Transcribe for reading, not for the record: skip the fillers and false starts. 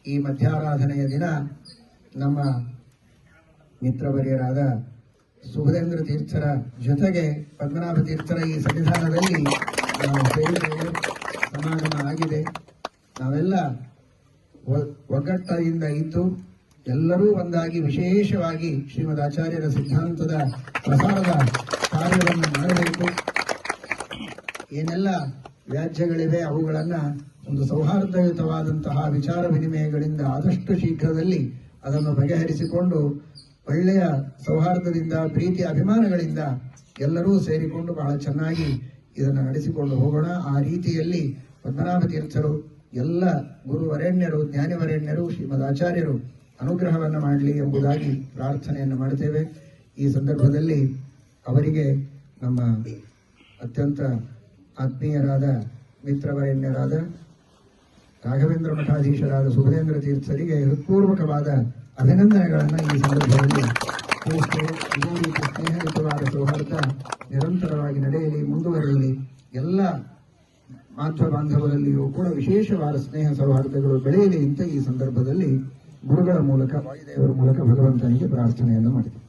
ಈ ಮಧ್ಯಾರಾಧನೆಯ ದಿನ ನಮ್ಮ ಮಿತ್ರವರ್ಯರಾದ ಸುಬುಧೇಂದ್ರ ತೀರ್ಥರ ಜೊತೆಗೆ ಪದ್ಮನಾಭ ತೀರ್ಥರ ಈ ಸನ್ನಿಧಾನದಲ್ಲಿ ನಾವು ಸೇರಿದ್ದೇವೆ. ಸಮಾಗಮ ಆಗಿದೆ. ನಾವೆಲ್ಲ ಒಗ್ಗಟ್ಟಿನಿಂದ ಇದ್ದು ಎಲ್ಲರೂ ಒಂದಾಗಿ ವಿಶೇಷವಾಗಿ ಶ್ರೀಮದ್ ಆಚಾರ್ಯರ ಸಿದ್ಧಾಂತದ ಪ್ರಸಾರದ ಕಾರ್ಯವನ್ನು ಮಾಡಬೇಕು. ಏನೆಲ್ಲ ವ್ಯಾಜ್ಯಗಳಿವೆ ಅವುಗಳನ್ನು ಒಂದು ಸೌಹಾರ್ದಯುತವಾದಂತಹ ವಿಚಾರ ವಿನಿಮಯಗಳಿಂದ ಆದಷ್ಟು ಶೀಘ್ರದಲ್ಲಿ ಅದನ್ನು ಬಗೆಹರಿಸಿಕೊಂಡು ಒಳ್ಳೆಯ ಸೌಹಾರ್ದದಿಂದ ಪ್ರೀತಿ ಅಭಿಮಾನಗಳಿಂದ ಎಲ್ಲರೂ ಸೇರಿಕೊಂಡು ಬಹಳ ಚೆನ್ನಾಗಿ ಇದನ್ನು ನಡೆಸಿಕೊಂಡು ಹೋಗೋಣ. ಆ ರೀತಿಯಲ್ಲಿ ಪದ್ಮನಾಭ ತೀರ್ಥರು ಎಲ್ಲ ಗುರುವರೆಣ್ಯರು ಜ್ಞಾನಿವರೆಣ್ಯರು ಶ್ರೀಮದ್ ಆಚಾರ್ಯರು ಅನುಗ್ರಹವನ್ನು ಮಾಡಲಿ ಎಂಬುದಾಗಿ ಪ್ರಾರ್ಥನೆಯನ್ನು ಮಾಡುತ್ತೇವೆ. ಈ ಸಂದರ್ಭದಲ್ಲಿ ಅವರಿಗೆ ನಮ್ಮ ಅತ್ಯಂತ ಆತ್ಮೀಯರಾದ ಮಿತ್ರವರೆಣ್ಯರಾದ ರಾಘವೇಂದ್ರ ಮಠಾಧೀಶರಾದ ಸುಬುಧೇಂದ್ರ ತೀರ್ಥರಿಗೆ ಹೃತ್ಪೂರ್ವಕವಾದ ಅಭಿನಂದನೆಗಳನ್ನು ಈ ಸಂದರ್ಭದಲ್ಲಿ ತಿಳಿಸುತ್ತೇವೆ. ಇದೇ ರೀತಿ ಸ್ನೇಹಯುತವಾದ ಸೌಹಾರ್ದ ನಿರಂತರವಾಗಿ ನಡೆಯಲಿ, ಮುಂದುವರಿಯಲಿ. ಎಲ್ಲ ಮಾಧ್ವ ಬಾಂಧವರಲ್ಲಿಯೂ ಕೂಡ ವಿಶೇಷವಾದ ಸ್ನೇಹ ಸೌಹಾರ್ದಗಳು ಬೆಳೆಯಲಿ ಅಂತ ಈ ಸಂದರ್ಭದಲ್ಲಿ ಗುರುಗಳ ಮೂಲಕ ವಾಯುದೇವರ ಮೂಲಕ ಭಗವಂತನಿಗೆ ಪ್ರಾರ್ಥನೆಯನ್ನು ಮಾಡಿದೆ.